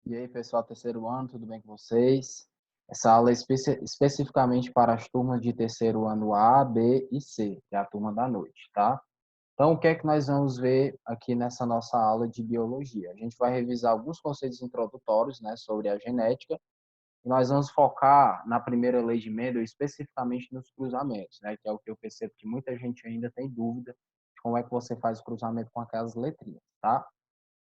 E aí, pessoal, terceiro ano, tudo bem com vocês? Essa aula é especificamente para as turmas de terceiro ano A, B e C, que é a turma da noite, tá? Então, o que é que nós vamos ver aqui nessa nossa aula de biologia? A gente vai revisar alguns conceitos introdutórios, né, sobre a genética, e nós vamos focar na primeira lei de Mendel, especificamente nos cruzamentos, né, que é o que eu percebo que muita gente ainda tem dúvida de como é que você faz o cruzamento com aquelas letrinhas, tá?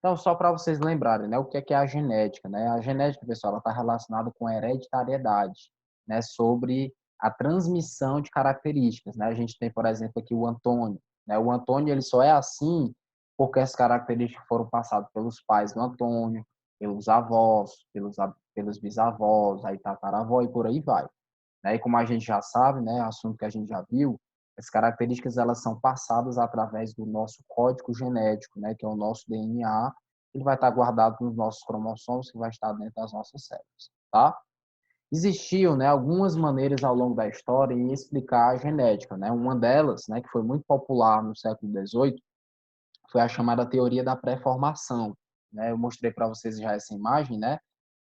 Então, só para vocês lembrarem, né, o que é a genética, né? A genética, pessoal, ela está relacionada com a hereditariedade, né, sobre a transmissão de características, né? A gente tem, por exemplo, aqui o Antônio, né? O Antônio, ele só é assim porque as características foram passadas pelos pais do Antônio, pelos avós, pelos bisavós, aí tataravó e por aí vai, né? E como a gente já sabe, né, assunto que a gente já viu, as características elas são passadas através do nosso código genético, né, que é o nosso DNA. Ele vai estar guardado nos nossos cromossomos, que vai estar dentro das nossas células, tá? Existiam, né, algumas maneiras ao longo da história em explicar a genética, né? Uma delas, né, que foi muito popular no século XVIII, foi a chamada teoria da pré-formação, né? Eu mostrei para vocês já essa imagem, né?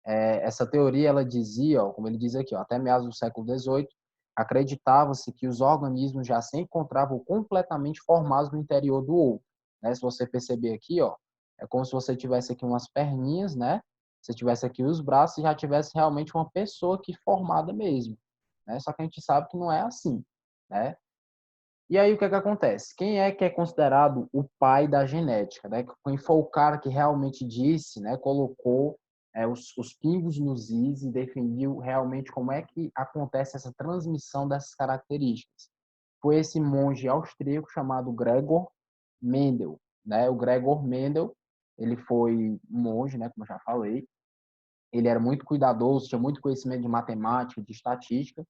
Essa teoria ela dizia, ó, como ele diz aqui, ó, até meados do século XVIII, acreditava-se que os organismos já se encontravam completamente formados no interior do ovo, né? Se você perceber aqui, ó, é como se você tivesse aqui umas perninhas, né? Se tivesse aqui os braços e já tivesse realmente uma pessoa aqui formada mesmo, né? Só que a gente sabe que não é assim, né? E aí o que é que acontece? Quem é que é considerado o pai da genética, né? Quem foi o cara que realmente disse, né? Colocou os pingos nos is e definiu realmente como é que acontece essa transmissão dessas características. Foi esse monge austríaco chamado Gregor Mendel, né? O Gregor Mendel, ele foi um monge, né? Como eu já falei. Ele era muito cuidadoso, tinha muito conhecimento de matemática, de estatística,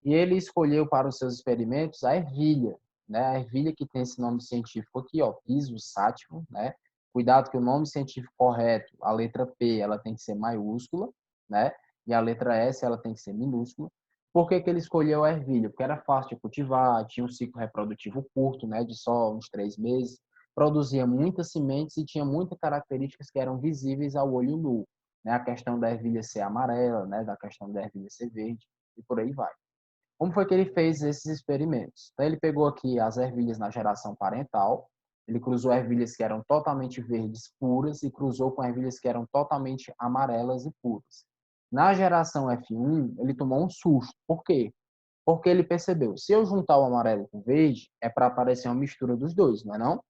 e ele escolheu para os seus experimentos a ervilha, né? A ervilha que tem esse nome científico aqui, ó, Piso sativum, né? Cuidado que o nome científico correto, a letra P, ela tem que ser maiúscula, né? E a letra S, ela tem que ser minúscula. Por que que ele escolheu a ervilha? Porque era fácil de cultivar, tinha um ciclo reprodutivo curto, né? De só uns 3 meses, produzia muitas sementes e tinha muitas características que eram visíveis ao olho nu, né? A questão da ervilha ser amarela, né? Da questão da ervilha ser verde e por aí vai. Como foi que ele fez esses experimentos? Então, ele pegou aqui as ervilhas na geração parental, ele cruzou ervilhas que eram totalmente verdes puras e cruzou com ervilhas que eram totalmente amarelas e puras. Na geração F1, ele tomou um susto. Por quê? Porque ele percebeu, se eu juntar o amarelo com o verde, é para aparecer uma mistura dos dois, não é não?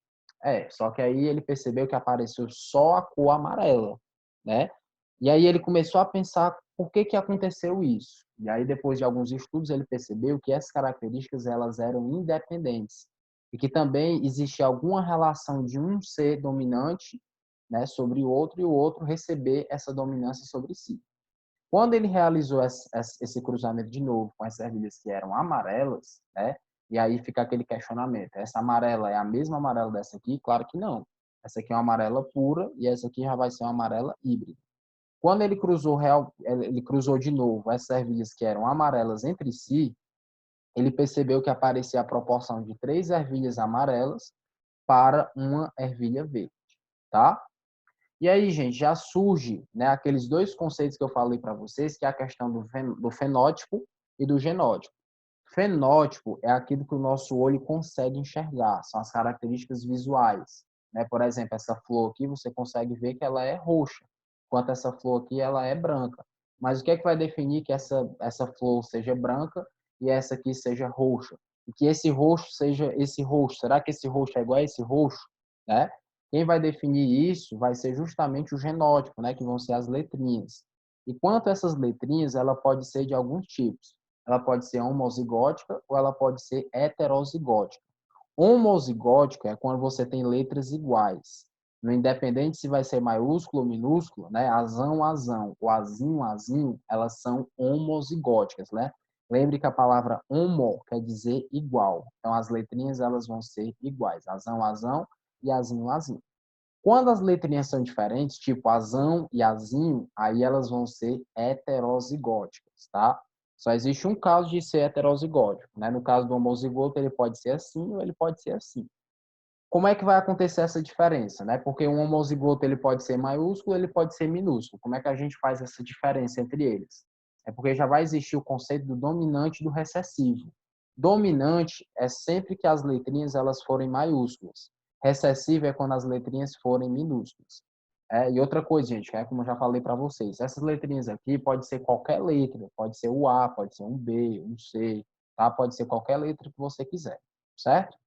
Só que aí ele percebeu que apareceu só a cor amarela, né? E aí ele começou a pensar por que que aconteceu isso. E aí depois de alguns estudos ele percebeu que essas características elas eram independentes e que também existia alguma relação de um ser dominante, né, sobre o outro e o outro receber essa dominância sobre si. Quando ele realizou esse cruzamento de novo com as ervilhas que eram amarelas, né? E aí fica aquele questionamento: essa amarela é a mesma amarela dessa aqui? Claro que não. Essa aqui é uma amarela pura e essa aqui já vai ser uma amarela híbrida. Quando ele cruzou de novo essas ervilhas que eram amarelas entre si, ele percebeu que aparecia a proporção de 3 ervilhas amarelas para uma ervilha verde, tá? E aí, gente, já surge, né, aqueles dois conceitos que eu falei para vocês, que é a questão do fenótipo e do genótipo. Fenótipo é aquilo que o nosso olho consegue enxergar, são as características visuais, né? Por exemplo, essa flor aqui, você consegue ver que ela é roxa, enquanto essa flor aqui, ela é branca. Mas o que é que vai definir que essa flor seja branca e essa aqui seja roxa? E que esse roxo seja esse roxo. Será que esse roxo é igual a esse roxo, né? Quem vai definir isso vai ser justamente o genótipo, né, que vão ser as letrinhas. E quanto a essas letrinhas, ela pode ser de alguns tipos. Ela pode ser homozigótica ou ela pode ser heterozigótica. Homozigótica é quando você tem letras iguais. No independente se vai ser maiúsculo ou minúsculo, né? Azão, azão, o azinho, azinho, elas são homozigóticas, né? Lembre que a palavra homo quer dizer igual. Então, as letrinhas elas vão ser iguais. Azão, azão e azinho, azinho. Quando as letrinhas são diferentes, tipo azão e azinho, aí elas vão ser heterozigóticas, tá? Só existe um caso de ser heterozigótico, né? No caso do homozigoto, ele pode ser assim ou ele pode ser assim. Como é que vai acontecer essa diferença, né? Porque um homozigoto ele pode ser maiúsculo, ele pode ser minúsculo. Como é que a gente faz essa diferença entre eles? É porque já vai existir o conceito do dominante e do recessivo. Dominante é sempre que as letrinhas elas forem maiúsculas. Recessivo é quando as letrinhas forem minúsculas. E outra coisa, gente, como eu já falei para vocês, essas letrinhas aqui pode ser qualquer letra, pode ser o A, pode ser um B, um C, tá? Pode ser qualquer letra que você quiser, certo?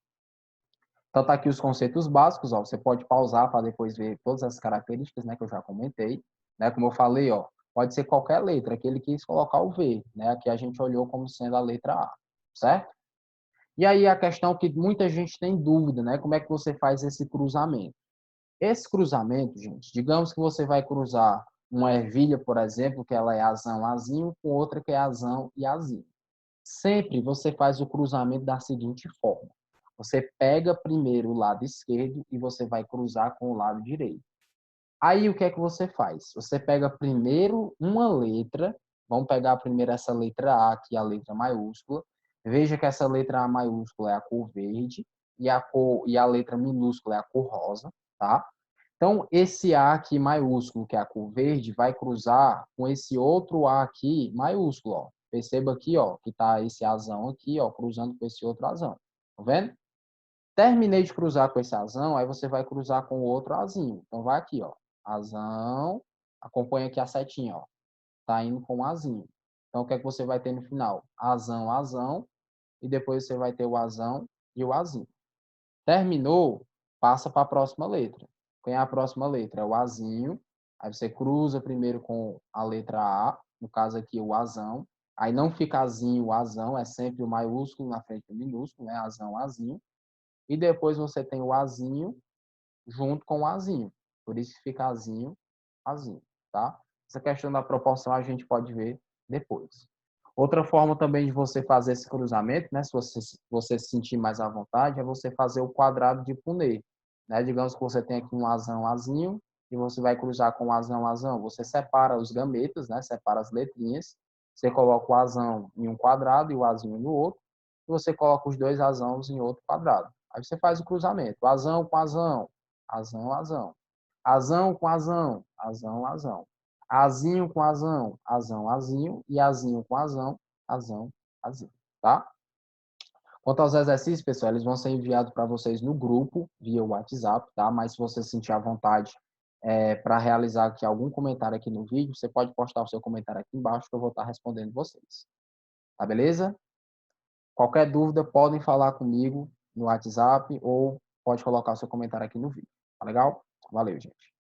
Então, tá aqui os conceitos básicos, ó. Você pode pausar para depois ver todas as características, né, que eu já comentei, né? Como eu falei, ó, pode ser qualquer letra, aqui ele quis colocar o V, né? Aqui a gente olhou como sendo a letra A, certo? E aí a questão que muita gente tem dúvida, né? Como é que você faz esse cruzamento? Esse cruzamento, gente, digamos que você vai cruzar uma ervilha, por exemplo, que ela é azão, azinho, com outra que é azão e azinho. Sempre você faz o cruzamento da seguinte forma. Você pega primeiro o lado esquerdo e você vai cruzar com o lado direito. Aí o que é que você faz? Você pega primeiro uma letra, vamos pegar primeiro essa letra A, que é a letra maiúscula. Veja que essa letra A maiúscula é a cor verde e a letra minúscula é a cor rosa, tá? Então, esse A aqui maiúsculo, que é a cor verde, vai cruzar com esse outro A aqui maiúsculo, ó. Perceba aqui, ó, que tá esse azão aqui, ó, cruzando com esse outro azão. Tá vendo? Terminei de cruzar com esse azão, aí você vai cruzar com o outro azinho. Então, vai aqui, ó. Azão, acompanha aqui a setinha, ó. Tá indo com o azinho. Então, o que é que você vai ter no final? Azão, azão, e depois você vai ter o azão e o azinho. Terminou, passa para a próxima letra. Quem é a próxima letra? É o azinho. Aí você cruza primeiro com a letra A, no caso aqui o azão. Aí não fica azinho, o azão, é sempre o maiúsculo na frente do minúsculo, né? Azão, azinho. E depois você tem o azinho junto com o azinho. Por isso que fica azinho, azinho, tá? Essa questão da proporção a gente pode ver depois. Outra forma também de você fazer esse cruzamento, né, se você se sentir mais à vontade, é você fazer o quadrado de Punnett, né? Digamos que você tem aqui um azão, azinho, e você vai cruzar com o azão, azão. Você separa os gametas, né? Separa as letrinhas. Você coloca o azão em um quadrado e o azinho no outro. E você coloca os dois azãos em outro quadrado. Aí você faz o cruzamento. Azão com azão, azão, azão. Azão com azão, azão, azão. Azinho com azão, azão, azinho. E azinho com azão, azão, azinho. Tá? Quanto aos exercícios, pessoal, eles vão ser enviados para vocês no grupo, via WhatsApp, tá? Mas se você sentir à vontade para realizar aqui algum comentário aqui no vídeo, você pode postar o seu comentário aqui embaixo que eu vou estar respondendo vocês. Tá beleza? Qualquer dúvida, podem falar comigo no WhatsApp ou pode colocar o seu comentário aqui no vídeo. Tá legal? Valeu, gente.